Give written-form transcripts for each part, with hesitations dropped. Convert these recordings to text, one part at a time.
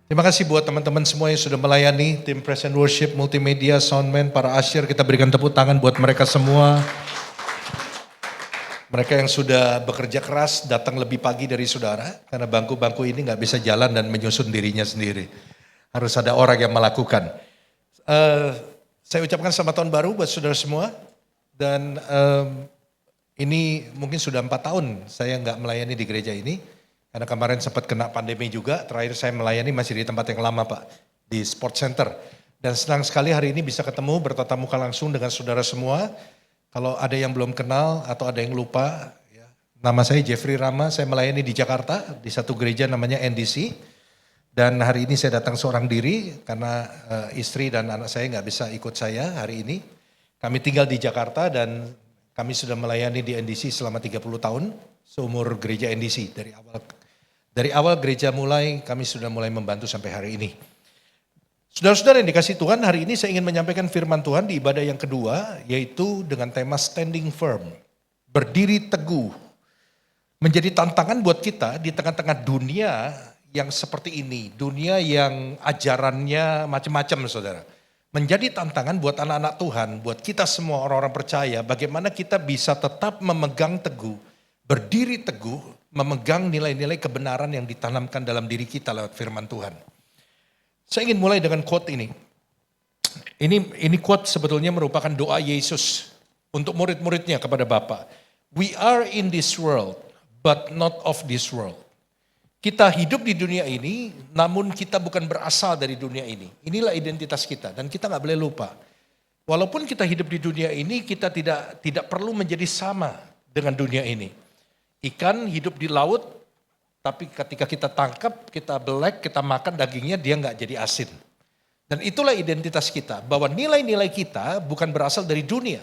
Terima kasih buat teman-teman semua yang sudah melayani, tim Praise and Worship, multimedia, soundman, para asyir, kita berikan tepuk tangan buat mereka semua. Mereka yang sudah bekerja keras, datang lebih pagi dari saudara, karena bangku-bangku ini nggak bisa jalan dan menyusun dirinya sendiri. Harus ada orang yang melakukan. Saya ucapkan selamat tahun baru buat saudara semua, dan ini mungkin sudah 4 tahun saya nggak melayani di gereja ini. Karena kemarin sempat kena pandemi juga, terakhir saya melayani masih di tempat yang lama Pak, di Sport Center. Dan senang sekali hari ini bisa ketemu, bertatap muka langsung dengan saudara semua. Kalau ada yang belum kenal atau ada yang lupa, ya, nama saya Jeffrey Rama, saya melayani di Jakarta, di satu gereja namanya NDC. Dan hari ini saya datang seorang diri, karena istri dan anak saya nggak bisa ikut saya hari ini. Kami tinggal di Jakarta dan kami sudah melayani di NDC selama 30 tahun, seumur gereja NDC dari awal gereja mulai, kami sudah mulai membantu sampai hari ini. Saudara-saudara yang dikasih Tuhan, hari ini saya ingin menyampaikan firman Tuhan di ibadah yang kedua, yaitu dengan tema standing firm, berdiri teguh. Menjadi tantangan buat kita di tengah-tengah dunia yang seperti ini, dunia yang ajarannya macam-macam saudara. Menjadi tantangan buat anak-anak Tuhan, buat kita semua orang-orang percaya, bagaimana kita bisa tetap memegang teguh, berdiri teguh, memegang nilai-nilai kebenaran yang ditanamkan dalam diri kita lewat firman Tuhan. Saya ingin mulai dengan quote ini. Ini quote sebetulnya merupakan doa Yesus untuk murid-muridnya kepada Bapa. We are in this world, but not of this world. Kita hidup di dunia ini, namun kita bukan berasal dari dunia ini. Inilah identitas kita dan kita nggak boleh lupa. Walaupun kita hidup di dunia ini, kita tidak perlu menjadi sama dengan dunia ini. Ikan hidup di laut, tapi ketika kita tangkap, kita belek, kita makan dagingnya, dia nggak jadi asin. Dan itulah identitas kita, bahwa nilai-nilai kita bukan berasal dari dunia,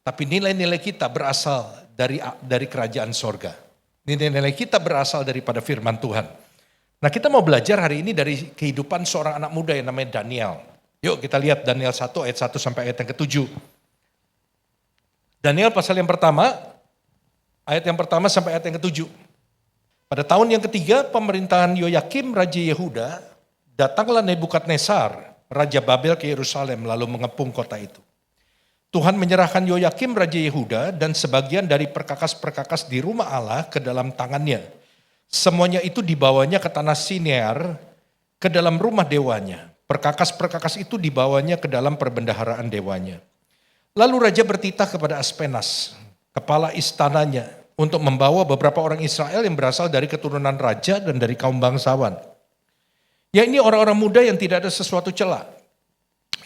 tapi nilai-nilai kita berasal dari kerajaan sorga. Nilai-nilai kita berasal daripada firman Tuhan. Nah, kita mau belajar hari ini dari kehidupan seorang anak muda yang namanya Daniel. Yuk kita lihat Daniel 1 ayat 1 sampai ayat yang ke-7. Daniel pasal yang pertama, ayat yang pertama sampai ayat yang ke-7. Pada tahun yang ketiga pemerintahan Yoyakim Raja Yehuda, datanglah Nebukadnezar, Raja Babel ke Yerusalem lalu mengepung kota itu. Tuhan menyerahkan Yoyakim Raja Yehuda dan sebagian dari perkakas-perkakas di rumah Allah ke dalam tangannya. Semuanya itu dibawanya ke tanah Sinear, ke dalam rumah dewanya. Perkakas-perkakas itu dibawanya ke dalam perbendaharaan dewanya. Lalu Raja bertitah kepada Aspenas, kepala istananya, untuk membawa beberapa orang Israel yang berasal dari keturunan raja dan dari kaum bangsawan. Ya, ini orang-orang muda yang tidak ada sesuatu celah,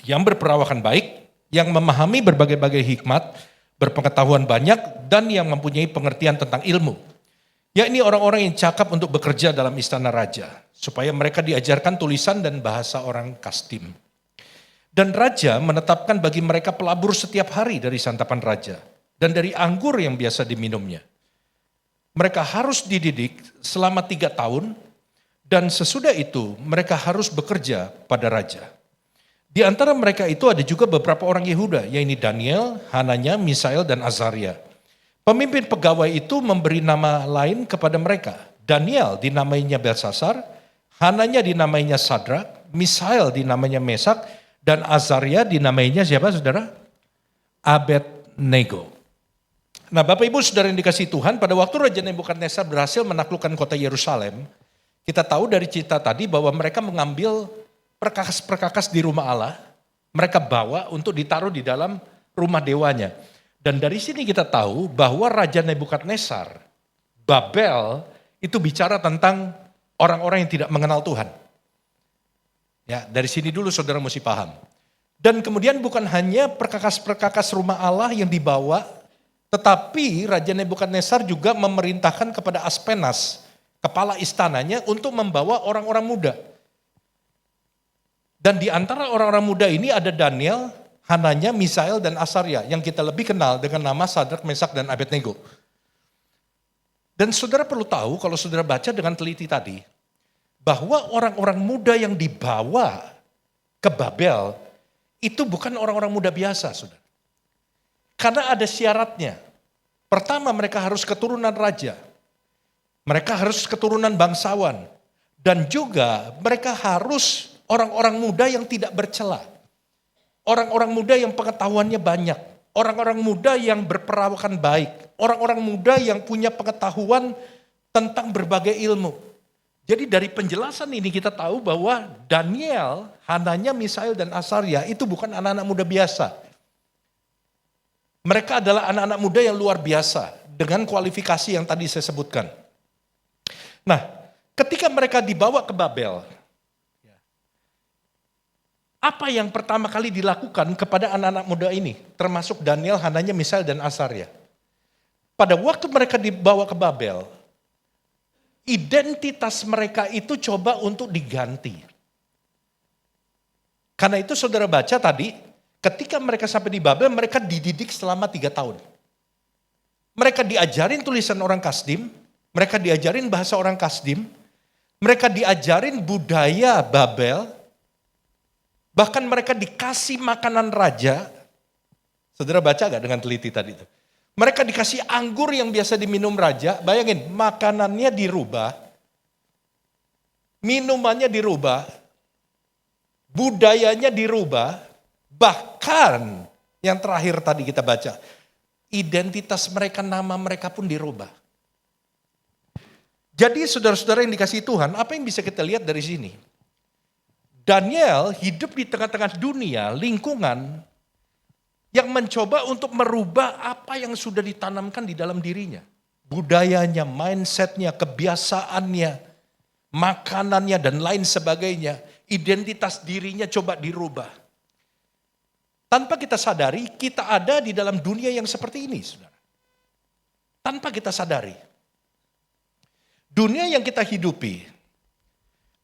yang berperawakan baik, yang memahami berbagai-bagai hikmat, berpengetahuan banyak, dan yang mempunyai pengertian tentang ilmu. Ya, ini orang-orang yang cakap untuk bekerja dalam istana raja, supaya mereka diajarkan tulisan dan bahasa orang Kastim. Dan raja menetapkan bagi mereka pelabur setiap hari dari santapan raja, dan dari anggur yang biasa diminumnya. Mereka harus dididik selama 3 tahun dan sesudah itu mereka harus bekerja pada raja. Di antara mereka itu ada juga beberapa orang Yehuda, yaitu Daniel, Hananya, Misael, dan Azaria. Pemimpin pegawai itu memberi nama lain kepada mereka. Daniel dinamainya Belsasar, Hananya dinamainya Sadrak, Misael dinamainya Mesak, dan Azaria dinamainya siapa saudara? Abednego. Nah, Bapak Ibu Saudara yang dikasihi Tuhan, pada waktu Raja Nebukadnezar berhasil menaklukkan kota Yerusalem, kita tahu dari cerita tadi bahwa mereka mengambil perkakas-perkakas di rumah Allah, mereka bawa untuk ditaruh di dalam rumah dewanya. Dan dari sini kita tahu bahwa Raja Nebukadnezar, Babel, itu bicara tentang orang-orang yang tidak mengenal Tuhan. Ya, dari sini dulu saudara mesti paham. Dan kemudian bukan hanya perkakas-perkakas rumah Allah yang dibawa, tetapi Raja Nebukadnezar juga memerintahkan kepada Aspenas, kepala istananya, untuk membawa orang-orang muda. Dan di antara orang-orang muda ini ada Daniel, Hananya, Misael, dan Azaria, yang kita lebih kenal dengan nama Sadrak, Mesak, dan Abednego. Dan saudara perlu tahu, kalau saudara baca dengan teliti tadi, bahwa orang-orang muda yang dibawa ke Babel, itu bukan orang-orang muda biasa, saudara. Karena ada syaratnya. Pertama, mereka harus keturunan raja. Mereka harus keturunan bangsawan. Dan juga mereka harus orang-orang muda yang tidak bercela. Orang-orang muda yang pengetahuannya banyak. Orang-orang muda yang berperawakan baik. Orang-orang muda yang punya pengetahuan tentang berbagai ilmu. Jadi dari penjelasan ini kita tahu bahwa Daniel, Hananya, Misael, dan Asaria itu bukan anak-anak muda biasa. Mereka adalah anak-anak muda yang luar biasa dengan kualifikasi yang tadi saya sebutkan. Nah, ketika mereka dibawa ke Babel, apa yang pertama kali dilakukan kepada anak-anak muda ini, termasuk Daniel, Hananya, Misael, dan Asaria? Pada waktu mereka dibawa ke Babel, identitas mereka itu coba untuk diganti. Karena itu saudara baca tadi, ketika mereka sampai di Babel, mereka dididik selama 3 tahun. Mereka diajarin tulisan orang Kasdim, mereka diajarin bahasa orang Kasdim, mereka diajarin budaya Babel, bahkan mereka dikasih makanan raja. Saudara baca gak dengan teliti tadi itu? Mereka dikasih anggur yang biasa diminum raja, bayangin makanannya dirubah, minumannya dirubah, budayanya dirubah, bahkan yang terakhir tadi kita baca, identitas mereka, nama mereka pun dirubah. Jadi saudara-saudara yang dikasihi Tuhan, apa yang bisa kita lihat dari sini? Daniel hidup di tengah-tengah dunia, lingkungan yang mencoba untuk merubah apa yang sudah ditanamkan di dalam dirinya. Budayanya, mindsetnya, kebiasaannya, makanannya, dan lain sebagainya. Identitas dirinya coba dirubah. Tanpa kita sadari, kita ada di dalam dunia yang seperti ini, saudara. Tanpa kita sadari. Dunia yang kita hidupi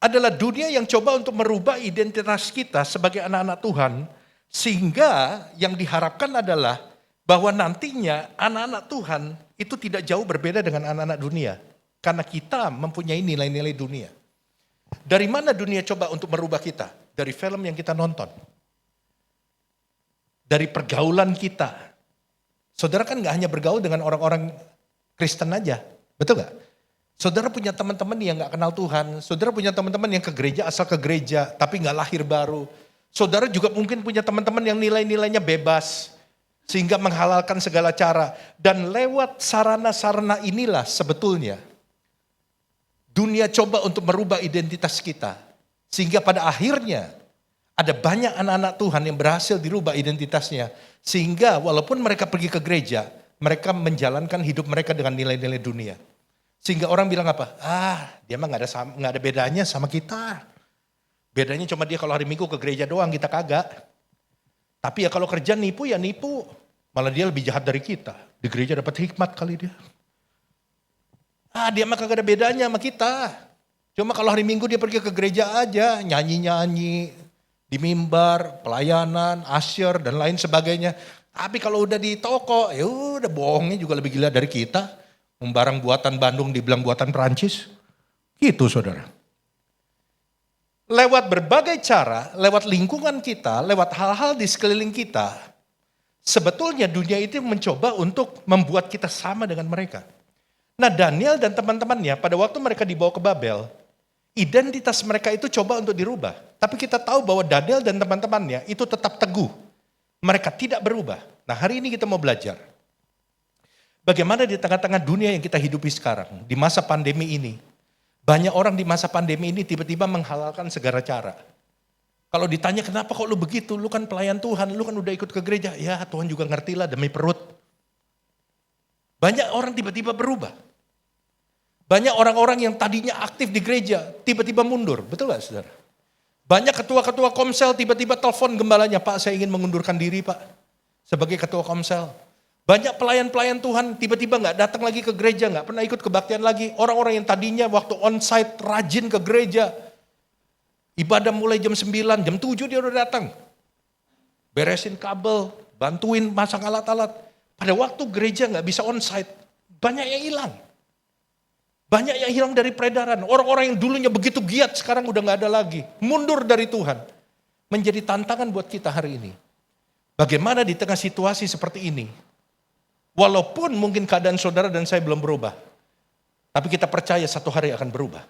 adalah dunia yang coba untuk merubah identitas kita sebagai anak-anak Tuhan, sehingga yang diharapkan adalah bahwa nantinya anak-anak Tuhan itu tidak jauh berbeda dengan anak-anak dunia. Karena kita mempunyai nilai-nilai dunia. Dari mana dunia coba untuk merubah kita? Dari film yang kita nonton. Dari pergaulan kita. Saudara kan gak hanya bergaul dengan orang-orang Kristen aja, betul gak? Saudara punya teman-teman yang gak kenal Tuhan, saudara punya teman-teman yang ke gereja asal ke gereja, tapi gak lahir baru. Saudara juga mungkin punya teman-teman yang nilai-nilainya bebas, sehingga menghalalkan segala cara. Dan lewat sarana-sarana inilah sebetulnya, dunia coba untuk merubah identitas kita. Sehingga pada akhirnya, ada banyak anak-anak Tuhan yang berhasil dirubah identitasnya. Sehingga walaupun mereka pergi ke gereja, mereka menjalankan hidup mereka dengan nilai-nilai dunia. Sehingga orang bilang apa? Dia mah gak ada bedanya sama kita. Bedanya cuma dia kalau hari Minggu ke gereja doang, kita kagak. Tapi ya kalau kerja nipu ya nipu. Malah dia lebih jahat dari kita. Di gereja dapat hikmat kali dia. Dia mah kagak ada bedanya sama kita. Cuma kalau hari Minggu dia pergi ke gereja aja, nyanyi-nyanyi, di mimbar, pelayanan, asyir, dan lain sebagainya. Tapi kalau udah di toko, ya udah bohongnya juga lebih gila dari kita. Barang buatan Bandung dibilang buatan Perancis. Gitu saudara. Lewat berbagai cara, lewat lingkungan kita, lewat hal-hal di sekeliling kita, sebetulnya dunia itu mencoba untuk membuat kita sama dengan mereka. Nah Daniel dan teman-temannya pada waktu mereka dibawa ke Babel, identitas mereka itu coba untuk dirubah. Tapi kita tahu bahwa Daniel dan teman-temannya itu tetap teguh. Mereka tidak berubah. Nah hari ini kita mau belajar. Bagaimana di tengah-tengah dunia yang kita hidupi sekarang, di masa pandemi ini, banyak orang di masa pandemi ini tiba-tiba menghalalkan segala cara. Kalau ditanya kenapa kok lu begitu, lu kan pelayan Tuhan, lu kan udah ikut ke gereja. Ya Tuhan juga ngerti lah demi perut. Banyak orang tiba-tiba berubah. Banyak orang-orang yang tadinya aktif di gereja, tiba-tiba mundur. Betul gak saudara? Banyak ketua-ketua komsel tiba-tiba telepon gembalanya, Pak saya ingin mengundurkan diri Pak, sebagai ketua komsel. Banyak pelayan-pelayan Tuhan tiba-tiba gak datang lagi ke gereja, gak pernah ikut kebaktian lagi. Orang-orang yang tadinya waktu onsite rajin ke gereja, ibadah mulai jam 9, jam 7 dia udah datang. Beresin kabel, bantuin masang alat-alat. Pada waktu gereja gak bisa onsite, banyak yang hilang. Banyak yang hilang dari peredaran. Orang-orang yang dulunya begitu giat sekarang udah gak ada lagi. Mundur dari Tuhan. Menjadi tantangan buat kita hari ini. Bagaimana di tengah situasi seperti ini, walaupun mungkin keadaan saudara dan saya belum berubah, tapi kita percaya satu hari akan berubah.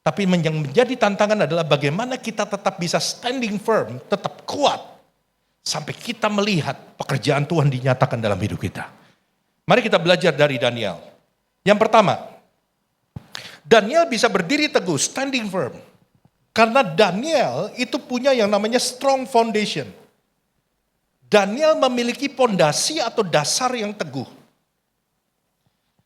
Tapi yang menjadi tantangan adalah bagaimana kita tetap bisa standing firm, tetap kuat. Sampai kita melihat pekerjaan Tuhan dinyatakan dalam hidup kita. Mari kita belajar dari Daniel. Yang pertama, Daniel bisa berdiri teguh, standing firm. Karena Daniel itu punya yang namanya strong foundation. Daniel memiliki fondasi atau dasar yang teguh.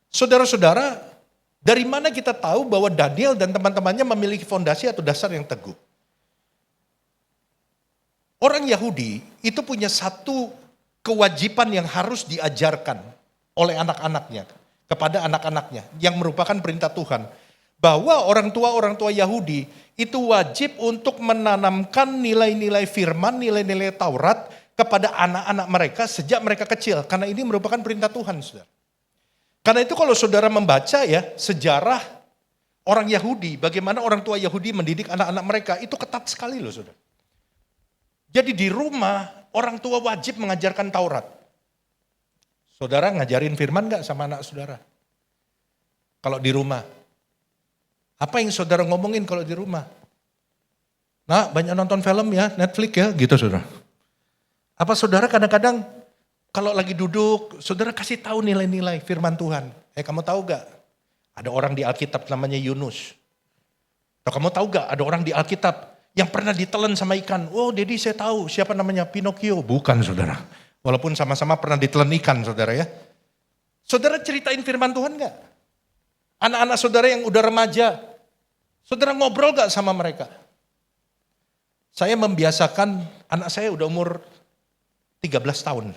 Saudara-saudara, dari mana kita tahu bahwa Daniel dan teman-temannya memiliki fondasi atau dasar yang teguh? Orang Yahudi itu punya satu kewajiban yang harus diajarkan oleh anak-anaknya, kepada anak-anaknya, yang merupakan perintah Tuhan. Bahwa orang tua Yahudi itu wajib untuk menanamkan nilai-nilai firman, nilai-nilai Taurat kepada anak-anak mereka sejak mereka kecil. Karena ini merupakan perintah Tuhan, saudara. Karena itu kalau saudara membaca ya sejarah orang Yahudi, bagaimana orang tua Yahudi mendidik anak-anak mereka, itu ketat sekali loh saudara. Jadi di rumah orang tua wajib mengajarkan Taurat. Saudara ngajarin firman gak sama anak saudara? Kalau di rumah. Apa yang saudara ngomongin kalau di rumah? Nah banyak nonton film ya, Netflix ya gitu saudara. Apa saudara kadang-kadang kalau lagi duduk, saudara kasih tahu nilai-nilai firman Tuhan. Kamu tahu gak? Ada orang di Alkitab namanya Yunus. Atau kamu tahu gak? Ada orang di Alkitab yang pernah ditelan sama ikan. Oh, Dedi saya tahu siapa namanya Pinocchio. Bukan saudara. Walaupun sama-sama pernah ditelan ikan saudara ya. Saudara ceritain firman Tuhan gak? Anak-anak saudara yang udah remaja, saudara ngobrol gak sama mereka? Saya membiasakan, anak saya udah umur 13 tahun.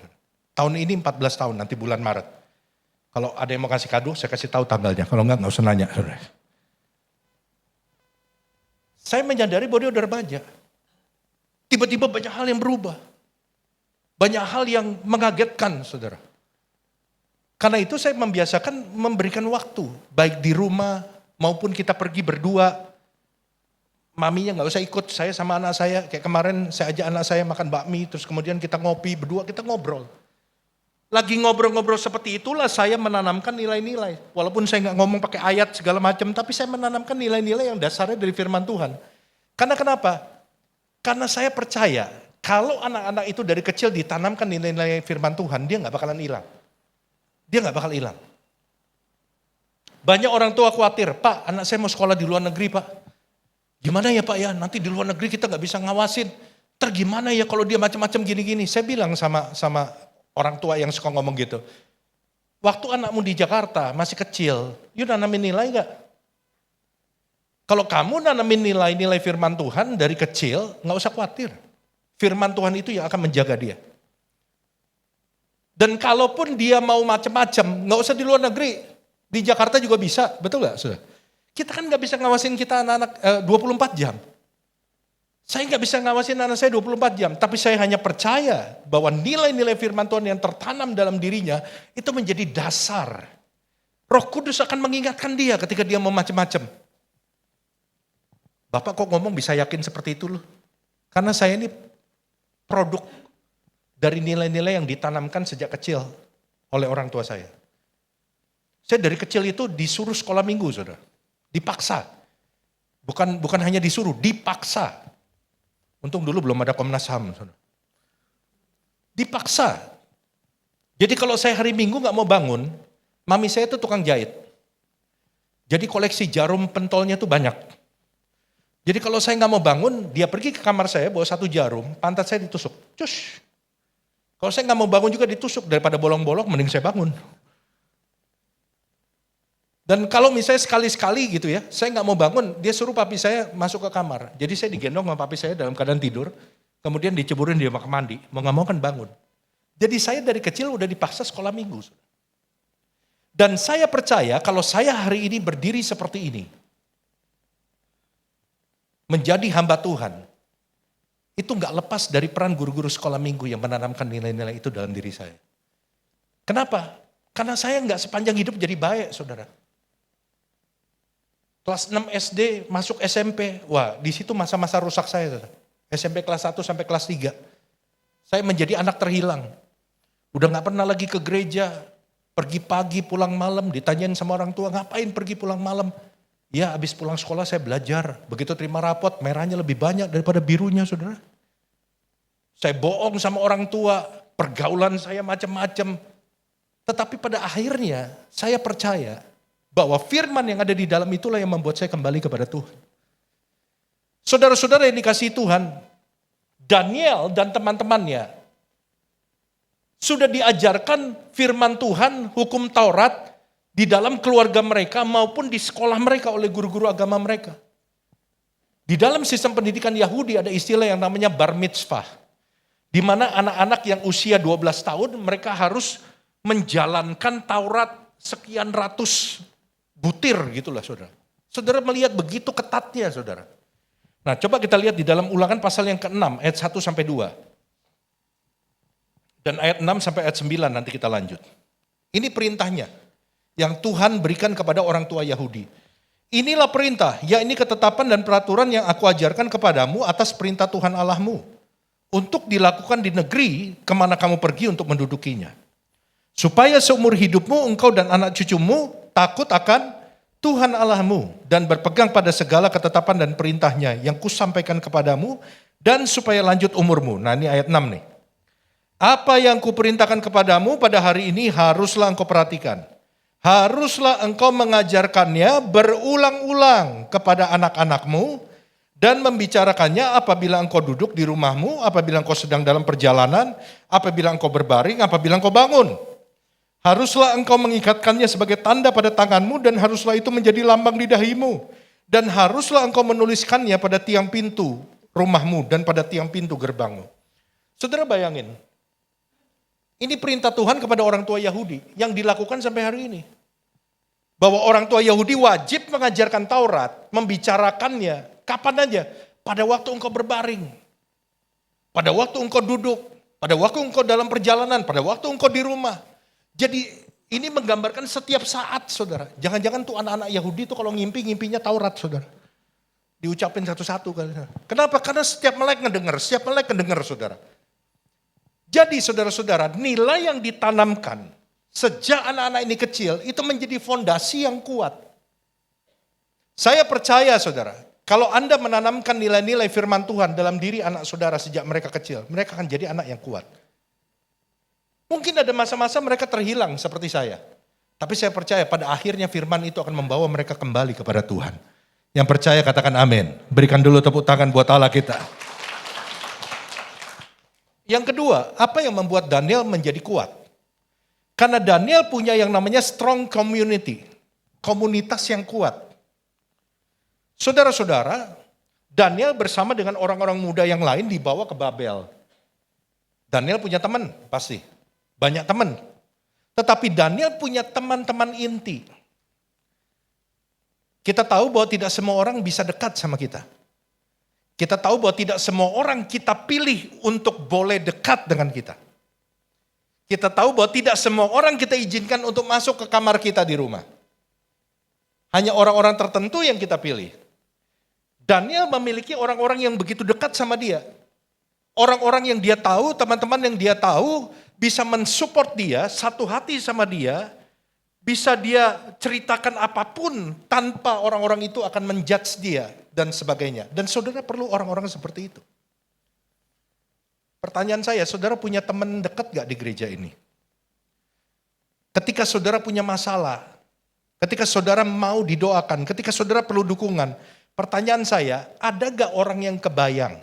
Tahun ini 14 tahun, nanti bulan Maret. Kalau ada yang mau kasih kado, saya kasih tahu tanggalnya. Kalau enggak usah nanya. Saudara. Saya menyadari bahwa dia udah remaja. Tiba-tiba banyak hal yang berubah. Banyak hal yang mengagetkan, saudara. Karena itu saya membiasakan memberikan waktu. Baik di rumah, maupun kita pergi berdua. Maminya gak usah ikut, saya sama anak saya. Kayak kemarin saya ajak anak saya makan bakmi, terus kemudian kita ngopi berdua, kita ngobrol. Lagi ngobrol-ngobrol seperti itulah saya menanamkan nilai-nilai. Walaupun saya nggak ngomong pakai ayat segala macam, tapi saya menanamkan nilai-nilai yang dasarnya dari firman Tuhan. Karena kenapa? Karena saya percaya kalau anak-anak itu dari kecil ditanamkan nilai-nilai firman Tuhan, dia nggak bakalan hilang. Dia nggak bakal hilang. Banyak orang tua khawatir, Pak, anak saya mau sekolah di luar negeri, Pak. Gimana ya Pak ya? Nanti di luar negeri kita nggak bisa ngawasin. Gimana ya kalau dia macam-macam gini-gini? Saya bilang sama orang tua yang suka ngomong gitu. Waktu anakmu di Jakarta masih kecil, you nanamin nilai gak? Kalau kamu nanamin nilai-nilai firman Tuhan dari kecil, gak usah khawatir. Firman Tuhan itu yang akan menjaga dia. Dan kalaupun dia mau macam-macam, gak usah di luar negeri. Di Jakarta juga bisa, betul gak? Sudah. Kita kan gak bisa ngawasin kita anak-anak 24 jam. Saya nggak bisa ngawasin anak saya 24 jam, tapi saya hanya percaya bahwa nilai-nilai firman Tuhan yang tertanam dalam dirinya itu menjadi dasar. Roh Kudus akan mengingatkan dia ketika dia mau macam-macam. Bapak kok ngomong bisa yakin seperti itu loh? Karena saya ini produk dari nilai-nilai yang ditanamkan sejak kecil oleh orang tua saya. Saya dari kecil itu disuruh sekolah minggu, saudara. Dipaksa. Bukan hanya disuruh, dipaksa. Untung dulu belum ada Komnas HAM. Dipaksa. Jadi kalau saya hari Minggu gak mau bangun, mami saya itu tukang jahit. Jadi koleksi jarum pentolnya tuh banyak. Jadi kalau saya gak mau bangun, dia pergi ke kamar saya bawa satu jarum, pantat saya ditusuk. Cus. Kalau saya gak mau bangun juga ditusuk, daripada bolong-bolong mending saya bangun. Dan kalau misalnya sekali-sekali gitu ya, saya nggak mau bangun, dia suruh papi saya masuk ke kamar. Jadi saya digendong sama papi saya dalam keadaan tidur, kemudian diceburin di kamar mandi, mau nggak mau kan bangun. Jadi saya dari kecil udah dipaksa sekolah minggu. Dan saya percaya kalau saya hari ini berdiri seperti ini, menjadi hamba Tuhan, itu nggak lepas dari peran guru-guru sekolah minggu yang menanamkan nilai-nilai itu dalam diri saya. Kenapa? Karena saya nggak sepanjang hidup jadi baik, saudara. Kelas 6 SD masuk SMP, wah di situ masa-masa rusak saya. Saudara. SMP kelas 1 sampai kelas 3. Saya menjadi anak terhilang. Udah gak pernah lagi ke gereja, pergi pagi pulang malam, ditanyain sama orang tua, ngapain pergi pulang malam? Ya habis pulang sekolah saya belajar. Begitu terima rapot, merahnya lebih banyak daripada birunya saudara. Saya bohong sama orang tua, pergaulan saya macam-macam. Tetapi pada akhirnya saya percaya bahwa firman yang ada di dalam itulah yang membuat saya kembali kepada Tuhan. Saudara-saudara yang dikasihi Tuhan, Daniel dan teman-temannya sudah diajarkan firman Tuhan, hukum Taurat di dalam keluarga mereka maupun di sekolah mereka oleh guru-guru agama mereka. Di dalam sistem pendidikan Yahudi ada istilah yang namanya bar mitzvah. Di mana anak-anak yang usia 12 tahun mereka harus menjalankan Taurat sekian ratus butir gitulah saudara. Saudara melihat begitu ketatnya saudara. Nah coba kita lihat di dalam Ulangan pasal yang ke-6 ayat 1 sampai 2. Dan ayat 6 sampai ayat 9 nanti kita lanjut. Ini perintahnya yang Tuhan berikan kepada orang tua Yahudi. Inilah perintah, yakni ketetapan dan peraturan yang aku ajarkan kepadamu atas perintah Tuhan Allahmu. Untuk dilakukan di negeri kemana kamu pergi untuk mendudukinya. Supaya seumur hidupmu engkau dan anak cucumu takut akan Tuhan Allahmu. Dan berpegang pada segala ketetapan dan perintahnya yang kusampaikan kepadamu. Dan supaya lanjut umurmu. Nah ini ayat 6 nih. Apa yang kuperintahkan kepadamu pada hari ini haruslah engkau perhatikan. Haruslah engkau mengajarkannya berulang-ulang kepada anak-anakmu dan membicarakannya apabila engkau duduk di rumahmu, apabila engkau sedang dalam perjalanan, apabila engkau berbaring, apabila engkau bangun. Haruslah engkau mengikatkannya sebagai tanda pada tanganmu dan haruslah itu menjadi lambang di dahimu. Dan haruslah engkau menuliskannya pada tiang pintu rumahmu dan pada tiang pintu gerbangmu. Saudara bayangin, ini perintah Tuhan kepada orang tua Yahudi yang dilakukan sampai hari ini. Bahwa orang tua Yahudi wajib mengajarkan Taurat, membicarakannya, kapan aja? Pada waktu engkau berbaring, pada waktu engkau duduk, pada waktu engkau dalam perjalanan, pada waktu engkau di rumah. Jadi ini menggambarkan setiap saat saudara. Jangan-jangan tuh anak-anak Yahudi tuh kalau ngimpinya Taurat saudara. Diucapin satu-satu kali. Kenapa? Karena setiap melek ngedengar saudara. Jadi saudara-saudara, nilai yang ditanamkan sejak anak-anak ini kecil itu menjadi fondasi yang kuat. Saya percaya saudara, kalau Anda menanamkan nilai-nilai firman Tuhan dalam diri anak saudara sejak mereka kecil, mereka akan jadi anak yang kuat. Mungkin ada masa-masa mereka terhilang seperti saya. Tapi saya percaya pada akhirnya firman itu akan membawa mereka kembali kepada Tuhan. Yang percaya katakan amin. Berikan dulu tepuk tangan buat Allah kita. Yang kedua, apa yang membuat Daniel menjadi kuat? Karena Daniel punya yang namanya strong community. Komunitas yang kuat. Saudara-saudara, Daniel bersama dengan orang-orang muda yang lain dibawa ke Babel. Daniel punya teman, pasti. Banyak teman. Tetapi Daniel punya teman-teman inti. Kita tahu bahwa tidak semua orang bisa dekat sama kita. Kita tahu bahwa tidak semua orang kita pilih untuk boleh dekat dengan kita. Kita tahu bahwa tidak semua orang kita izinkan untuk masuk ke kamar kita di rumah. Hanya orang-orang tertentu yang kita pilih. Daniel memiliki orang-orang yang begitu dekat sama dia. Orang-orang yang dia tahu, teman-teman yang dia tahu, bisa mensupport dia, satu hati sama dia, bisa dia ceritakan apapun tanpa orang-orang itu akan menjudge dia dan sebagainya. Dan saudara perlu orang-orang seperti itu. Pertanyaan saya, saudara punya teman dekat gak di gereja ini? Ketika saudara punya masalah, ketika saudara mau didoakan, ketika saudara perlu dukungan, pertanyaan saya, ada gak orang yang kebayang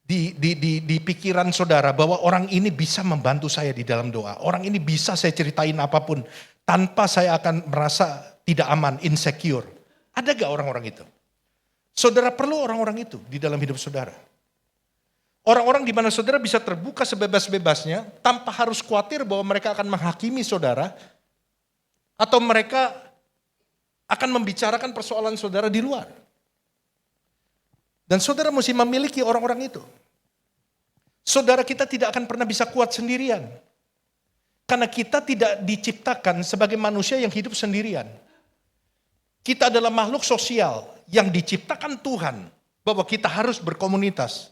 di pikiran saudara bahwa orang ini bisa membantu saya di dalam doa. Orang ini bisa saya ceritain apapun tanpa saya akan merasa tidak aman, insecure. Ada gak orang-orang itu? Saudara perlu orang-orang itu di dalam hidup saudara. Orang-orang di mana saudara bisa terbuka sebebas-bebasnya tanpa harus khawatir bahwa mereka akan menghakimi saudara atau mereka akan membicarakan persoalan saudara di luar. Dan saudara mesti memiliki orang-orang itu. Saudara kita tidak akan pernah bisa kuat sendirian. Karena kita tidak diciptakan sebagai manusia yang hidup sendirian. Kita adalah makhluk sosial yang diciptakan Tuhan. Bahwa kita harus berkomunitas.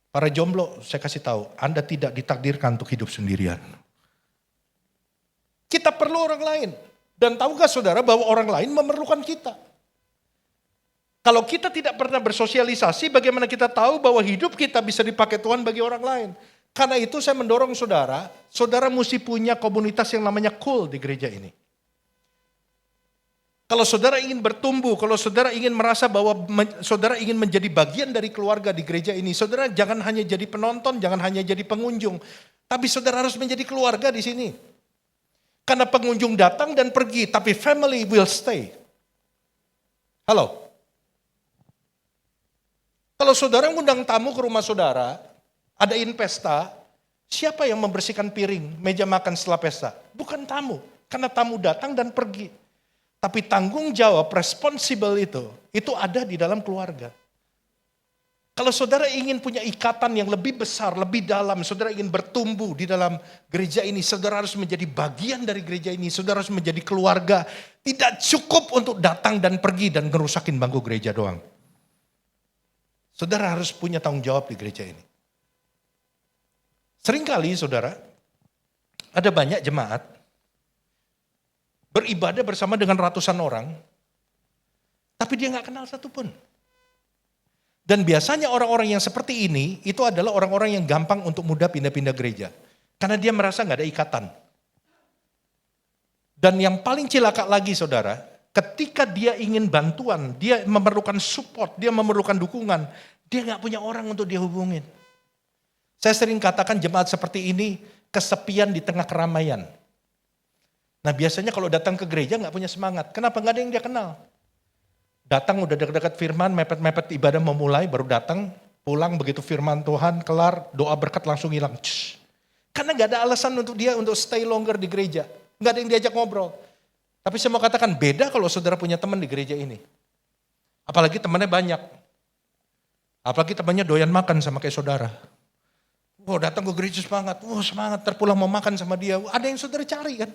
Para jomblo, saya kasih tahu, Anda tidak ditakdirkan untuk hidup sendirian. Kita perlu orang lain. Dan tahukah saudara bahwa orang lain memerlukan kita? Kalau kita tidak pernah bersosialisasi, bagaimana kita tahu bahwa hidup kita bisa dipakai Tuhan bagi orang lain? Karena itu saya mendorong saudara, saudara mesti punya komunitas yang namanya cool di gereja ini. Kalau saudara ingin bertumbuh, kalau saudara ingin merasa bahwa saudara ingin menjadi bagian dari keluarga di gereja ini, saudara jangan hanya jadi penonton, jangan hanya jadi pengunjung, tapi saudara harus menjadi keluarga di sini. Karena pengunjung datang dan pergi, tapi family will stay. Halo? Kalau saudara ngundang tamu ke rumah saudara, adain pesta, siapa yang membersihkan piring, meja makan setelah pesta? Bukan tamu, karena tamu datang dan pergi. Tapi tanggung jawab, responsible itu ada di dalam keluarga. Kalau saudara ingin punya ikatan yang lebih besar, lebih dalam, saudara ingin bertumbuh di dalam gereja ini, saudara harus menjadi bagian dari gereja ini, saudara harus menjadi keluarga. Tidak cukup untuk datang dan pergi dan ngerusakin bangku gereja doang. Saudara harus punya tanggung jawab di gereja ini. Seringkali saudara, ada banyak jemaat beribadah bersama dengan ratusan orang, tapi dia gak kenal satupun. Dan biasanya orang-orang yang seperti ini, itu adalah orang-orang yang gampang untuk mudah pindah-pindah gereja. Karena dia merasa gak ada ikatan. Dan yang paling cilaka lagi saudara, ketika dia ingin bantuan, dia memerlukan support, dia memerlukan dukungan, dia gak punya orang untuk dia hubungin. Saya sering katakan jemaat seperti ini kesepian di tengah keramaian. Nah biasanya kalau datang ke gereja gak punya semangat. Kenapa? Gak ada yang dia kenal. Datang udah dekat-dekat firman, mepet-mepet ibadah mau mulai, baru datang, pulang begitu firman Tuhan, kelar, doa berkat langsung hilang. Karena gak ada alasan untuk dia untuk stay longer di gereja. Gak ada yang diajak ngobrol. Tapi saya mau katakan beda kalau saudara punya teman di gereja ini. Apalagi temannya banyak. Apalagi temannya doyan makan sama kayak saudara. Wow datang ke gereja semangat, semangat, terpulang mau makan sama dia. Ada yang saudara cari kan.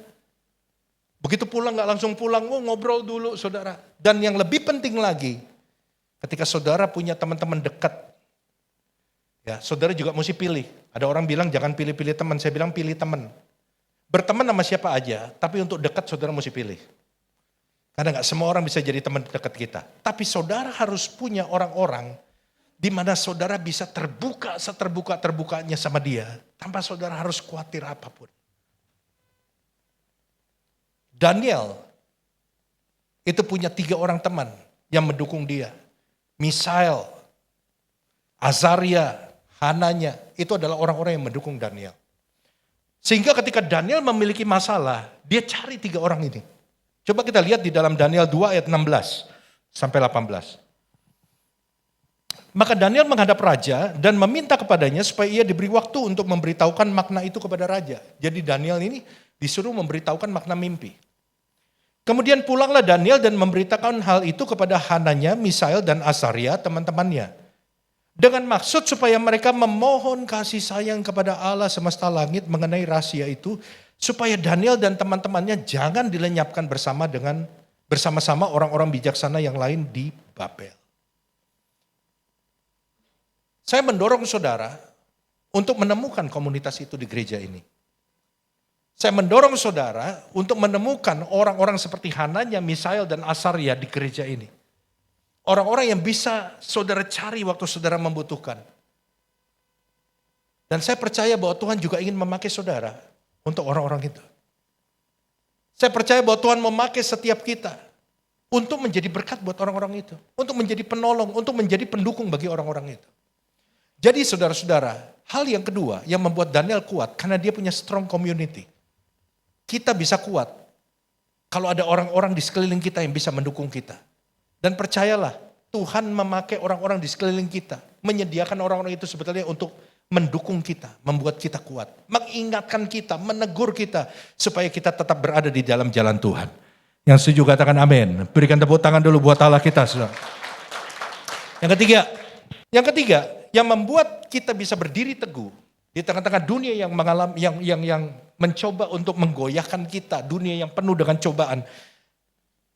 Begitu pulang gak langsung pulang, ngobrol dulu saudara. Dan yang lebih penting lagi, ketika saudara punya teman-teman dekat, ya saudara juga mesti pilih. Ada orang bilang jangan pilih-pilih teman, saya bilang pilih teman. Berteman sama siapa aja, tapi untuk dekat saudara mesti pilih. Karena gak semua orang bisa jadi teman dekat kita. Tapi saudara harus punya orang-orang di mana saudara bisa terbuka seterbuka-terbukanya sama dia, tanpa saudara harus khawatir apapun. Daniel itu punya 3 orang teman yang mendukung dia. Misael, Azaria, Hananya, itu adalah orang-orang yang mendukung Daniel. Sehingga ketika Daniel memiliki masalah, dia cari 3 orang ini. Coba kita lihat di dalam Daniel 2 ayat 16 sampai 18. Maka Daniel menghadap raja dan meminta kepadanya supaya ia diberi waktu untuk memberitahukan makna itu kepada raja. Jadi Daniel ini disuruh memberitahukan makna mimpi. Kemudian pulanglah Daniel dan memberitakan hal itu kepada Hananya, Misael, dan Azaria, teman-temannya. Dengan maksud supaya mereka memohon kasih sayang kepada Allah semesta langit mengenai rahasia itu, supaya Daniel dan teman-temannya jangan dilenyapkan bersama-sama orang-orang bijaksana yang lain di Babel. Saya mendorong saudara untuk menemukan komunitas itu di gereja ini. Saya mendorong saudara untuk menemukan orang-orang seperti Hananya, Misael, dan Azaria di gereja ini. Orang-orang yang bisa saudara cari waktu saudara membutuhkan. Dan saya percaya bahwa Tuhan juga ingin memakai saudara untuk orang-orang itu. Saya percaya bahwa Tuhan memakai setiap kita untuk menjadi berkat buat orang-orang itu. Untuk menjadi penolong, untuk menjadi pendukung bagi orang-orang itu. Jadi saudara-saudara, hal yang kedua yang membuat Daniel kuat karena dia punya strong community. Kita bisa kuat kalau ada orang-orang di sekeliling kita yang bisa mendukung kita. Dan percayalah, Tuhan memakai orang-orang di sekeliling kita, menyediakan orang-orang itu sebetulnya untuk mendukung kita, membuat kita kuat, mengingatkan kita, menegur kita, supaya kita tetap berada di dalam jalan Tuhan. Yang setuju katakan amin. Berikan tepuk tangan dulu buat Allah kita. Saudara. Yang ketiga, yang membuat kita bisa berdiri teguh di tengah-tengah dunia yang mengalami yang mencoba untuk menggoyahkan kita, dunia yang penuh dengan cobaan.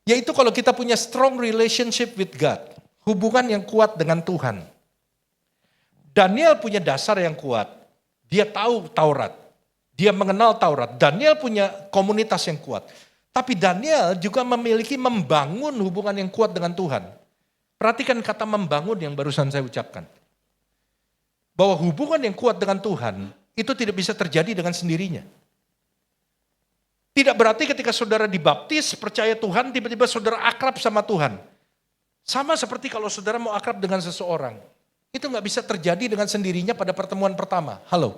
Yaitu kalau kita punya strong relationship with God, hubungan yang kuat dengan Tuhan. Daniel punya dasar yang kuat. Dia tahu Taurat. Dia mengenal Taurat. Daniel punya komunitas yang kuat. Tapi Daniel juga membangun hubungan yang kuat dengan Tuhan. Perhatikan kata membangun yang barusan saya ucapkan. Bahwa hubungan yang kuat dengan Tuhan itu tidak bisa terjadi dengan sendirinya. Tidak berarti ketika saudara dibaptis, percaya Tuhan, tiba-tiba saudara akrab sama Tuhan. Sama seperti kalau saudara mau akrab dengan seseorang. Itu nggak bisa terjadi dengan sendirinya pada pertemuan pertama. Halo?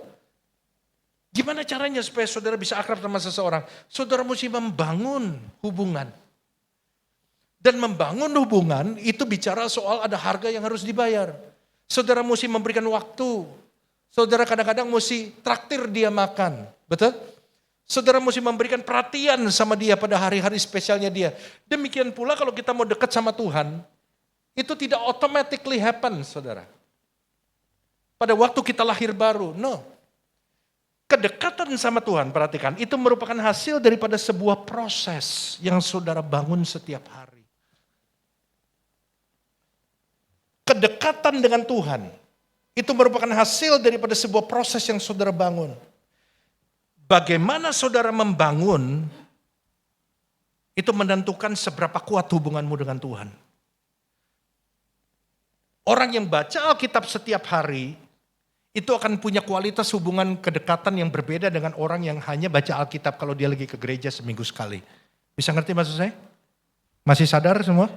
Gimana caranya supaya saudara bisa akrab sama seseorang? Saudara mesti membangun hubungan. Dan membangun hubungan itu bicara soal ada harga yang harus dibayar. Saudara mesti memberikan waktu. Saudara kadang-kadang mesti traktir dia makan. Betul? Saudara mesti memberikan perhatian sama dia pada hari-hari spesialnya dia. Demikian pula kalau kita mau dekat sama Tuhan, itu tidak automatically happen, saudara. Pada waktu kita lahir baru, no. Kedekatan sama Tuhan, perhatikan, itu merupakan hasil daripada sebuah proses yang saudara bangun setiap hari. Kedekatan dengan Tuhan, itu merupakan hasil daripada sebuah proses yang saudara bangun. Bagaimana saudara membangun, itu menentukan seberapa kuat hubunganmu dengan Tuhan. Orang yang baca Alkitab setiap hari, itu akan punya kualitas hubungan kedekatan yang berbeda dengan orang yang hanya baca Alkitab kalau dia lagi ke gereja seminggu sekali. Bisa ngerti maksud saya? Masih sadar semua?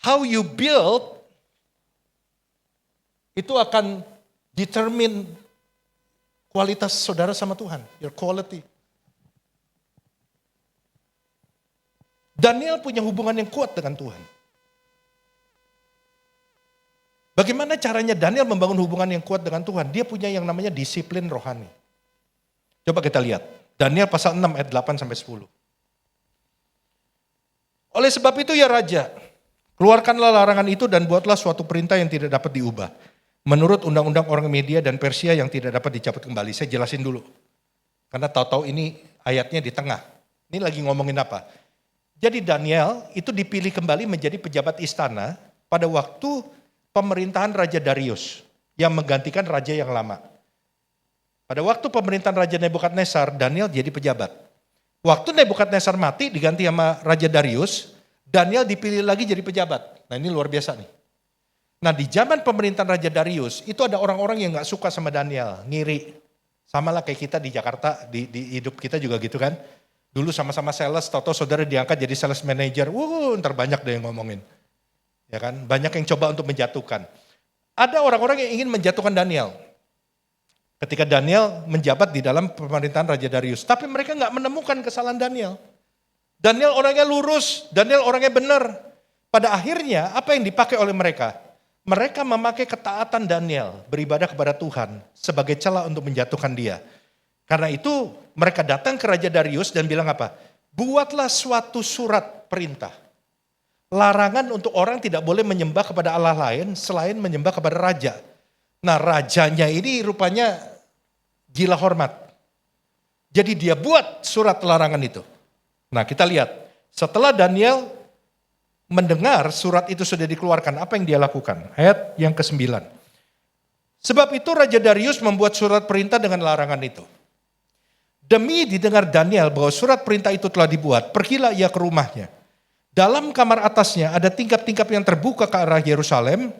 How you build, itu akan determine kualitas saudara sama Tuhan, your quality. Daniel punya hubungan yang kuat dengan Tuhan. Bagaimana caranya Daniel membangun hubungan yang kuat dengan Tuhan? Dia punya yang namanya disiplin rohani. Coba kita lihat, Daniel pasal 6 ayat 8 sampai 10. Oleh sebab itu ya Raja, keluarkanlah larangan itu dan buatlah suatu perintah yang tidak dapat diubah. Menurut undang-undang orang Media dan Persia yang tidak dapat dicabut kembali. Saya jelasin dulu. Karena tahu-tahu ini ayatnya di tengah. Ini lagi ngomongin apa? Jadi Daniel itu dipilih kembali menjadi pejabat istana pada waktu pemerintahan Raja Darius yang menggantikan raja yang lama. Pada waktu pemerintahan Raja Nebukadnezar, Daniel jadi pejabat. Waktu Nebukadnezar mati diganti sama Raja Darius, Daniel dipilih lagi jadi pejabat. Nah ini luar biasa nih. Nah di zaman pemerintahan Raja Darius, itu ada orang-orang yang gak suka sama Daniel, ngiri. Sama lah kayak kita di Jakarta, di hidup kita juga gitu kan. Dulu sama-sama sales, tau-tau saudara diangkat jadi sales manager, ntar banyak deh yang ngomongin. Ya kan, banyak yang coba untuk menjatuhkan. Ada orang-orang yang ingin menjatuhkan Daniel. Ketika Daniel menjabat di dalam pemerintahan Raja Darius. Tapi mereka gak menemukan kesalahan Daniel. Daniel orangnya lurus, Daniel orangnya benar. Pada akhirnya apa yang dipakai oleh mereka? Mereka memakai ketaatan Daniel beribadah kepada Tuhan sebagai celah untuk menjatuhkan dia. Karena itu mereka datang ke Raja Darius dan bilang apa? Buatlah suatu surat perintah. Larangan untuk orang tidak boleh menyembah kepada Allah lain selain menyembah kepada raja. Nah rajanya ini rupanya gila hormat. Jadi dia buat surat larangan itu. Nah kita lihat setelah Daniel mendengar surat itu sudah dikeluarkan, apa yang dia lakukan? Ayat yang ke-9. Sebab itu Raja Darius membuat surat perintah dengan larangan itu. Demi didengar Daniel bahwa surat perintah itu telah dibuat, pergilah ia ke rumahnya. Dalam kamar atasnya ada tingkap-tingkap yang terbuka ke arah Yerusalem.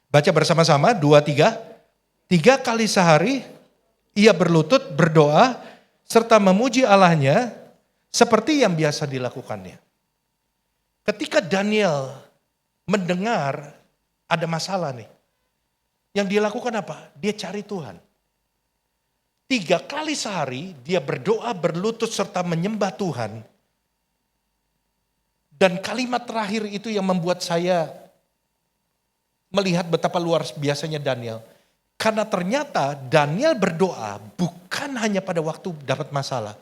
Baca bersama-sama, 2, 3. 3 kali sehari ia berlutut, berdoa, serta memuji Allahnya seperti yang biasa dilakukannya. Ketika Daniel mendengar ada masalah nih, yang dia lakukan apa? Dia cari Tuhan. 3 kali sehari dia berdoa, berlutut serta menyembah Tuhan. Dan kalimat terakhir itu yang membuat saya melihat betapa luar biasanya Daniel. Karena ternyata Daniel berdoa bukan hanya pada waktu dapat masalah,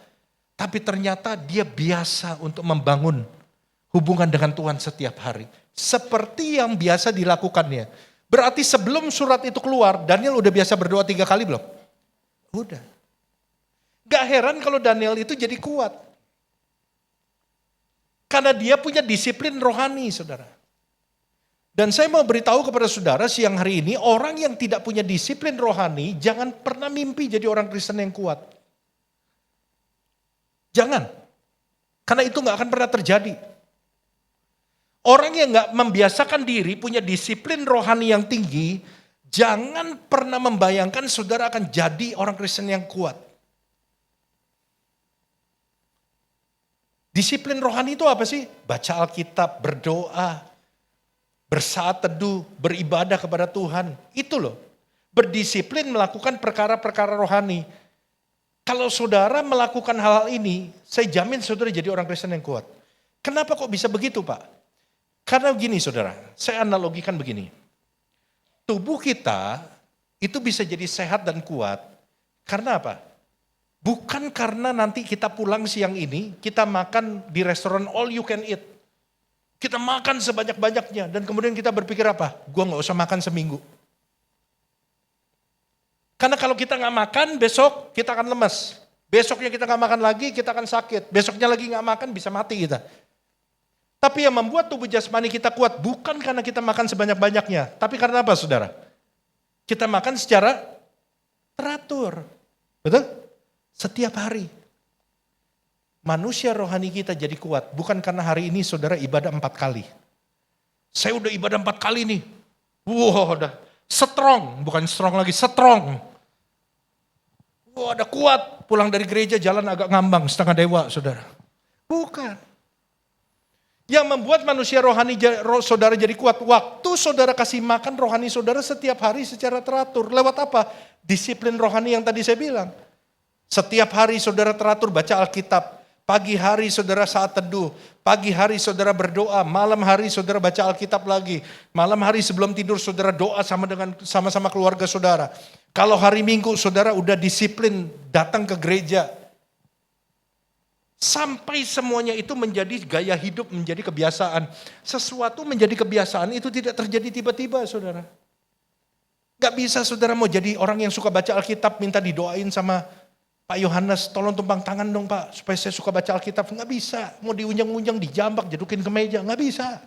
tapi ternyata dia biasa untuk membangun hubungan dengan Tuhan setiap hari. Seperti yang biasa dilakukannya. Berarti sebelum surat itu keluar, Daniel udah biasa berdoa 3 kali belum? Udah. Gak heran kalau Daniel itu jadi kuat. Karena dia punya disiplin rohani, saudara. Dan saya mau beritahu kepada saudara siang hari ini, orang yang tidak punya disiplin rohani, jangan pernah mimpi jadi orang Kristen yang kuat. Jangan. Karena itu nggak akan pernah terjadi. Orang yang nggak membiasakan diri, punya disiplin rohani yang tinggi, jangan pernah membayangkan saudara akan jadi orang Kristen yang kuat. Disiplin rohani itu apa sih? Baca Alkitab, berdoa, bersaat teduh, beribadah kepada Tuhan. Itu loh. Berdisiplin melakukan perkara-perkara rohani. Kalau saudara melakukan hal-hal ini, saya jamin saudara jadi orang Kristen yang kuat. Kenapa kok bisa begitu, Pak? Karena begini saudara, saya analogikan begini. Tubuh kita itu bisa jadi sehat dan kuat. Karena apa? Bukan karena nanti kita pulang siang ini, kita makan di restoran all you can eat. Kita makan sebanyak-banyaknya dan kemudian kita berpikir apa? Gua gak usah makan seminggu. Karena kalau kita gak makan, besok kita akan lemas. Besoknya kita gak makan lagi, kita akan sakit. Besoknya lagi gak makan, bisa mati kita. Tapi yang membuat tubuh jasmani kita kuat bukan karena kita makan sebanyak-banyaknya. Tapi karena apa saudara? Kita makan secara teratur. Betul? Setiap hari. Manusia rohani kita jadi kuat. Bukan karena hari ini saudara ibadah 4 kali. Saya udah ibadah 4 kali nih. Wah udah strong. Bukan strong lagi, strong. Wah udah kuat. Pulang dari gereja jalan agak ngambang, setengah dewa saudara. Bukan. Yang membuat manusia rohani saudara jadi kuat. Waktu saudara kasih makan rohani saudara setiap hari secara teratur. Lewat apa? Disiplin rohani yang tadi saya bilang. Setiap hari saudara teratur baca Alkitab. Pagi hari saudara saat teduh. Pagi hari saudara berdoa. Malam hari saudara baca Alkitab lagi. Malam hari sebelum tidur saudara doa sama-sama keluarga saudara. Kalau hari Minggu saudara udah disiplin datang ke gereja. Sampai semuanya itu menjadi gaya hidup, menjadi kebiasaan. Sesuatu menjadi kebiasaan itu tidak terjadi tiba-tiba saudara. Gak bisa saudara mau jadi orang yang suka baca Alkitab minta didoain sama Pak Yohanes, tolong tumpang tangan dong Pak, supaya saya suka baca Alkitab. Nggak bisa, mau diunjang-unjang, dijambak, jadukin ke meja, nggak bisa.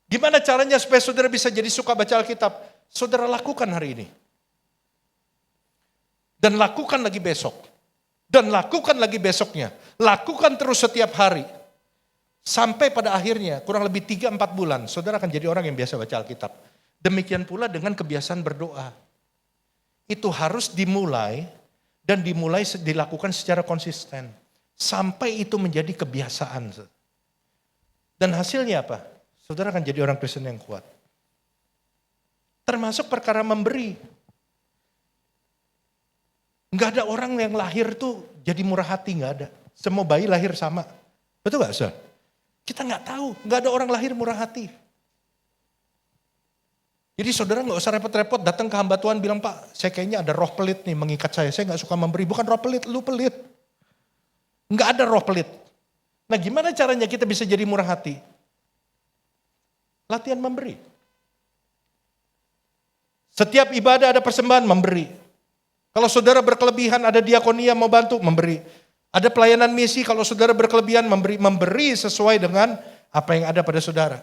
Gimana caranya supaya saudara bisa jadi suka baca Alkitab? Saudara lakukan hari ini. Dan lakukan lagi besok. Dan lakukan lagi besoknya. Lakukan terus setiap hari. Sampai pada akhirnya, kurang lebih 3-4 bulan, saudara akan jadi orang yang biasa baca Alkitab. Demikian pula dengan kebiasaan berdoa. Itu harus dimulai. Dan dilakukan secara konsisten. Sampai itu menjadi kebiasaan. Dan hasilnya apa? Saudara akan jadi orang Kristen yang kuat. Termasuk perkara memberi. Enggak ada orang yang lahir tuh jadi murah hati, enggak ada. Semua bayi lahir sama. Betul gak saudara? Kita gak tahu, enggak ada orang lahir murah hati. Jadi saudara gak usah repot-repot datang ke hamba Tuhan bilang, Pak saya kayaknya ada roh pelit nih mengikat saya gak suka memberi. Bukan roh pelit, lu pelit. Gak ada roh pelit. Nah gimana caranya kita bisa jadi murah hati? Latihan memberi. Setiap ibadah ada persembahan, memberi. Kalau saudara berkelebihan ada diakonia mau bantu, memberi. Ada pelayanan misi, kalau saudara berkelebihan memberi sesuai dengan apa yang ada pada saudara.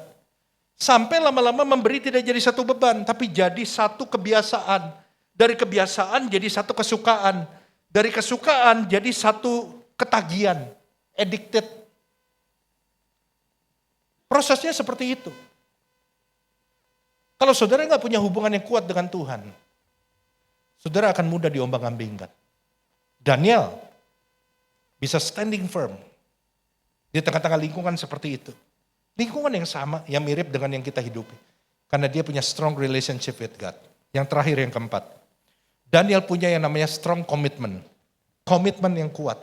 Sampai lama-lama memberi tidak jadi satu beban, tapi jadi satu kebiasaan. Dari kebiasaan jadi satu kesukaan. Dari kesukaan jadi satu ketagihan, addicted. Prosesnya seperti itu. Kalau saudara nggak punya hubungan yang kuat dengan Tuhan, saudara akan mudah diombang-ambingkan. Daniel bisa standing firm di tengah-tengah lingkungan seperti itu. Lingkungan yang sama, yang mirip dengan yang kita hidupi. Karena dia punya strong relationship with God. Yang terakhir, yang keempat. Daniel punya yang namanya strong commitment. Komitmen yang kuat.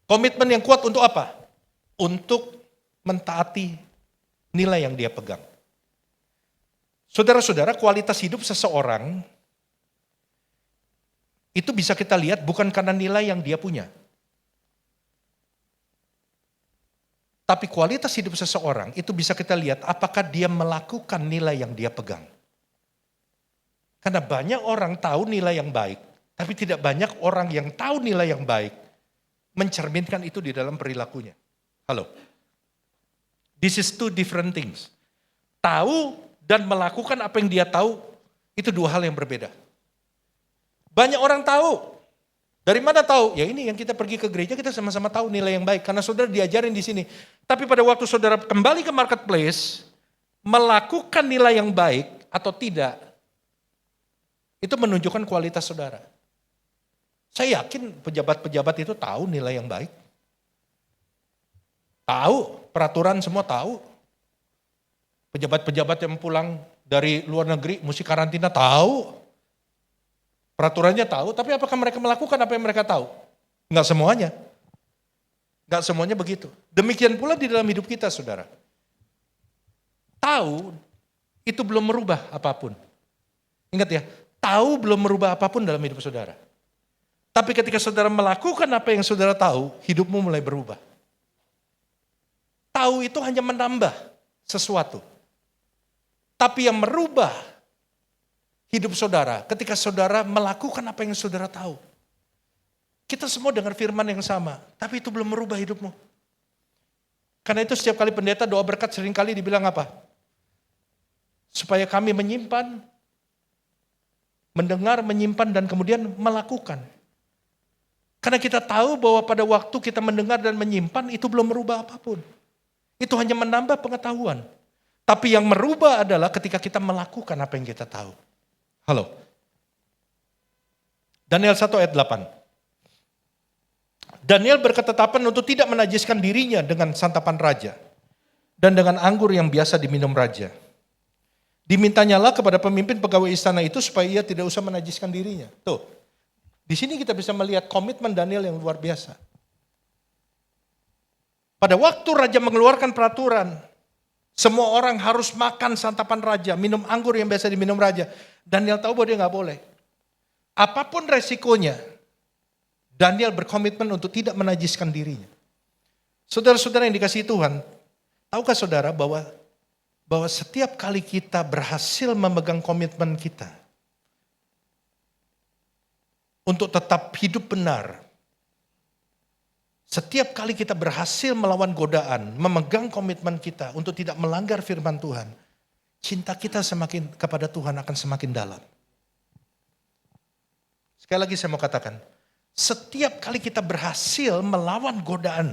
Komitmen yang kuat untuk apa? Untuk mentaati nilai yang dia pegang. Saudara-saudara, kualitas hidup seseorang itu bisa kita lihat bukan karena nilai yang dia punya. Tapi kualitas hidup seseorang itu bisa kita lihat apakah dia melakukan nilai yang dia pegang. Karena banyak orang tahu nilai yang baik, tapi tidak banyak orang yang tahu nilai yang baik mencerminkan itu di dalam perilakunya. Halo. This is two different things. Tahu dan melakukan apa yang dia tahu itu dua hal yang berbeda. Banyak orang tahu, Dari mana tahu? Ya ini yang kita pergi ke gereja kita sama-sama tahu nilai yang baik. Karena saudara diajarin di sini. Tapi pada waktu saudara kembali ke marketplace, melakukan nilai yang baik atau tidak, itu menunjukkan kualitas saudara. Saya yakin pejabat-pejabat itu tahu nilai yang baik. Tahu, peraturan semua tahu. Pejabat-pejabat yang pulang dari luar negeri mesti karantina tahu. Peraturannya tahu, tapi apakah mereka melakukan apa yang mereka tahu? Enggak semuanya. Enggak semuanya begitu. Demikian pula di dalam hidup kita, saudara. Tahu itu belum merubah apapun. Ingat ya, tahu belum merubah apapun dalam hidup saudara. Tapi ketika saudara melakukan apa yang saudara tahu, hidupmu mulai berubah. Tahu itu hanya menambah sesuatu. Tapi yang merubah hidup saudara, ketika saudara melakukan apa yang saudara tahu. Kita semua dengar firman yang sama, tapi itu belum merubah hidupmu. Karena itu setiap kali pendeta doa berkat seringkali dibilang apa? Supaya kami menyimpan, mendengar, menyimpan, dan kemudian melakukan. Karena kita tahu bahwa pada waktu kita mendengar dan menyimpan, itu belum merubah apapun. Itu hanya menambah pengetahuan. Tapi yang merubah adalah ketika kita melakukan apa yang kita tahu. Halo. Daniel 1 ayat 8. Daniel berketetapan untuk tidak menajiskan dirinya dengan santapan raja dan dengan anggur yang biasa diminum raja. Dimintanyalah kepada pemimpin pegawai istana itu supaya ia tidak usah menajiskan dirinya. Tuh, di sini kita bisa melihat komitmen Daniel yang luar biasa. Pada waktu raja mengeluarkan peraturan, semua orang harus makan santapan raja, minum anggur yang biasa diminum raja. Daniel tahu bahwa dia nggak boleh. Apapun resikonya, Daniel berkomitmen untuk tidak menajiskan dirinya. Saudara-saudara yang dikasihi Tuhan, tahukah saudara bahwa setiap kali kita berhasil memegang komitmen kita untuk tetap hidup benar, setiap kali kita berhasil melawan godaan, memegang komitmen kita untuk tidak melanggar firman Tuhan, cinta kita semakin kepada Tuhan akan semakin dalam. Sekali lagi saya mau katakan, setiap kali kita berhasil melawan godaan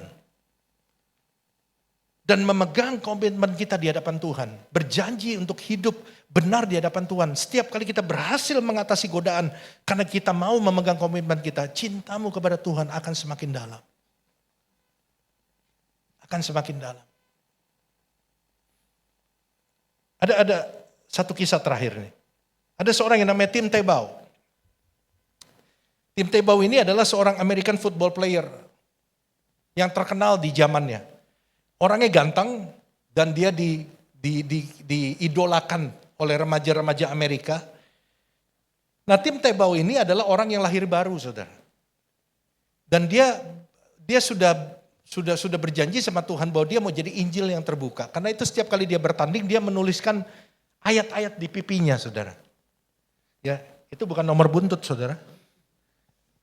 dan memegang komitmen kita di hadapan Tuhan, berjanji untuk hidup benar di hadapan Tuhan, setiap kali kita berhasil mengatasi godaan karena kita mau memegang komitmen kita, cintamu kepada Tuhan akan semakin dalam. Akan semakin dalam. Ada satu kisah terakhir nih. Ada seorang yang namanya Tim Tebow. Tim Tebow ini adalah seorang American football player yang terkenal di zamannya. Orangnya ganteng dan dia diidolakan oleh remaja-remaja Amerika. Nah, Tim Tebow ini adalah orang yang lahir baru, saudara. Dan dia sudah berjanji sama Tuhan bahwa dia mau jadi Injil yang terbuka. Karena itu setiap kali dia bertanding, dia menuliskan ayat-ayat di pipinya, saudara. Ya, itu bukan nomor buntut, saudara.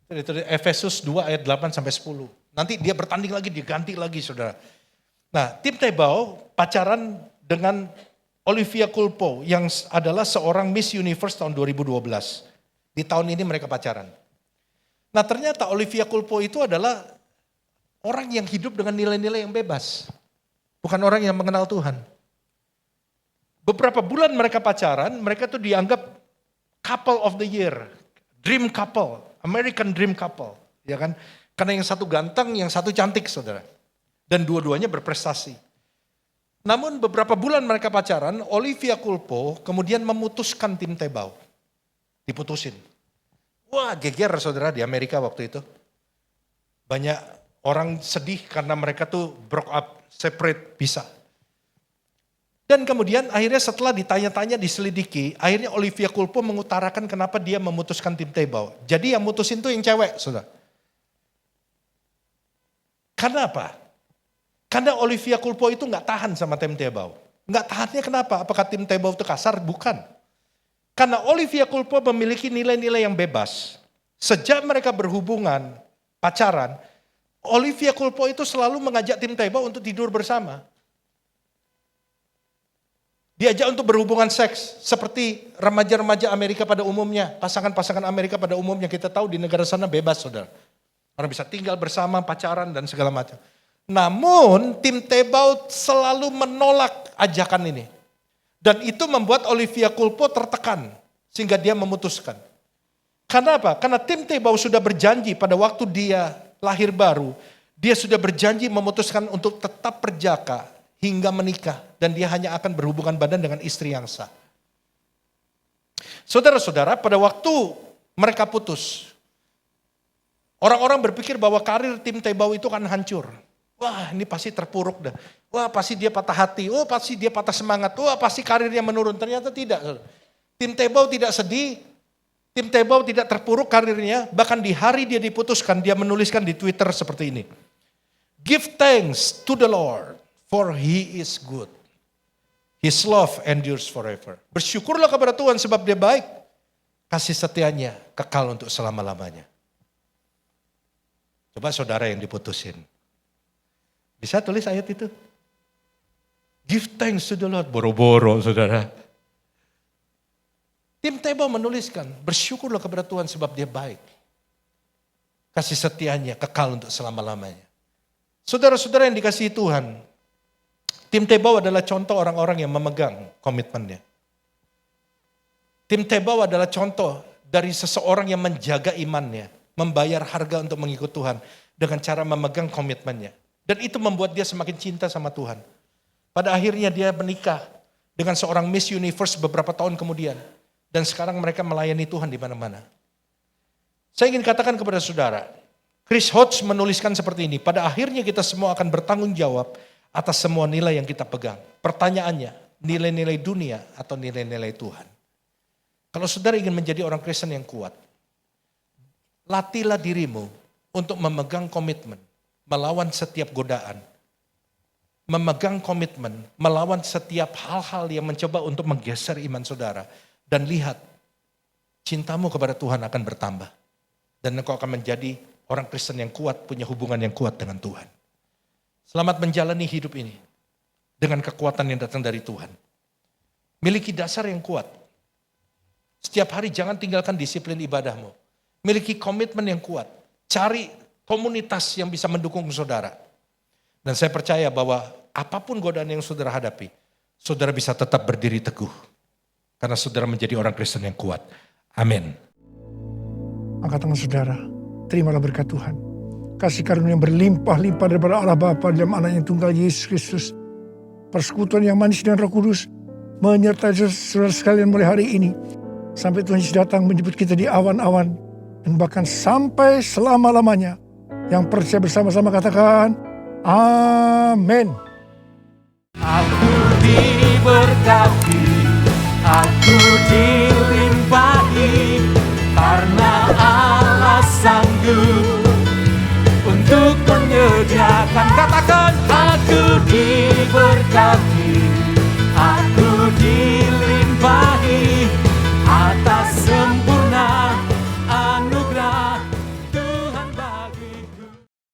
Itu Efesus 2 ayat 8 sampai 10. Nanti dia bertanding lagi, diganti lagi, saudara. Nah, Tim Tebow pacaran dengan Olivia Culpo yang adalah seorang Miss Universe tahun 2012. Di tahun ini mereka pacaran. Nah, ternyata Olivia Culpo itu adalah orang yang hidup dengan nilai-nilai yang bebas. Bukan orang yang mengenal Tuhan. Beberapa bulan mereka pacaran, mereka tuh dianggap couple of the year. Dream couple, American dream couple. Ya kan? Karena yang satu ganteng, yang satu cantik, saudara. Dan dua-duanya berprestasi. Namun beberapa bulan mereka pacaran, Olivia Culpo kemudian memutuskan Tim Tebow. Diputusin. Wah, geger saudara di Amerika waktu itu. Banyak orang sedih karena mereka tuh broke up, separate, pisah. Dan kemudian akhirnya setelah ditanya-tanya, diselidiki, akhirnya Olivia Culpo mengutarakan kenapa dia memutuskan Tim Tebow. Jadi yang mutusin tuh yang cewek, saudara. Karena apa? Karena Olivia Culpo itu gak tahan sama Tim Tebow. Gak tahannya kenapa? Apakah Tim Tebow itu kasar? Bukan. Karena Olivia Culpo memiliki nilai-nilai yang bebas. Sejak mereka berhubungan, pacaran, Olivia Culpo itu selalu mengajak Tim Tebow untuk tidur bersama. Diajak untuk berhubungan seks seperti remaja-remaja Amerika pada umumnya, pasangan-pasangan Amerika pada umumnya. Kita tahu di negara sana bebas, saudara. Orang bisa tinggal bersama, pacaran dan segala macam. Namun tim Thebaud selalu menolak ajakan ini. Dan itu membuat Olivia Culpo tertekan sehingga dia memutuskan. Karena apa? Karena tim Thebaud sudah berjanji pada waktu dia lahir baru, dia sudah berjanji memutuskan untuk tetap perjaka hingga menikah. Dan dia hanya akan berhubungan badan dengan istri yang sah. Saudara-saudara, pada waktu mereka putus, orang-orang berpikir bahwa karir tim Thebaud itu akan hancur. Wah, ini pasti terpuruk dah. Wah, pasti dia patah hati. Oh, pasti dia patah semangat. Wah, pasti karirnya menurun. Ternyata tidak. Tim Thebaud tidak sedih. Tim Thebaud tidak terpuruk karirnya. Bahkan di hari dia diputuskan, dia menuliskan di Twitter seperti ini. Give thanks to the Lord, for He is good. His love endures forever. Bersyukurlah kepada Tuhan sebab dia baik. Kasih setianya kekal untuk selama-lamanya. Coba saudara yang diputusin. Bisa tulis ayat itu? Give thanks to the Lord. Boro-boro saudara. Tim Thebaud menuliskan, bersyukurlah kepada Tuhan sebab dia baik. Kasih setianya kekal untuk selama-lamanya. Saudara-saudara yang dikasihi Tuhan, tim Thebaud adalah contoh orang-orang yang memegang komitmennya. Tim Thebaud adalah contoh dari seseorang yang menjaga imannya, membayar harga untuk mengikut Tuhan dengan cara memegang komitmennya. Dan itu membuat dia semakin cinta sama Tuhan. Pada akhirnya dia menikah dengan seorang Miss Universe beberapa tahun kemudian. Dan sekarang mereka melayani Tuhan di mana-mana. Saya ingin katakan kepada saudara, Chris Hodge menuliskan seperti ini, pada akhirnya kita semua akan bertanggung jawab atas semua nilai yang kita pegang. Pertanyaannya, nilai-nilai dunia atau nilai-nilai Tuhan? Kalau saudara ingin menjadi orang Kristen yang kuat, latihlah dirimu untuk memegang komitmen, melawan setiap godaan. Memegang komitmen, melawan setiap hal-hal yang mencoba untuk menggeser iman saudara. Dan lihat, cintamu kepada Tuhan akan bertambah. Dan engkau akan menjadi orang Kristen yang kuat, punya hubungan yang kuat dengan Tuhan. Selamat menjalani hidup ini dengan kekuatan yang datang dari Tuhan. Miliki dasar yang kuat. Setiap hari jangan tinggalkan disiplin ibadahmu. Miliki komitmen yang kuat. Cari komunitas yang bisa mendukung saudara. Dan saya percaya bahwa apapun godaan yang saudara hadapi, saudara bisa tetap berdiri teguh. Karena saudara menjadi orang Kristen yang kuat. Amin. Angkat tangan saudara, terimalah berkat Tuhan. Kasih karunia yang berlimpah-limpah daripada Allah Bapa dalam Anak yang tunggal Yesus Kristus. Persekutuan yang manis dan Roh Kudus menyertai saudara sekalian mulai hari ini. Sampai Tuhan Yesus datang menjemput kita di awan-awan. Dan bahkan sampai selama-lamanya. Yang percaya bersama-sama katakan, amin. Aku diberkati, aku diberi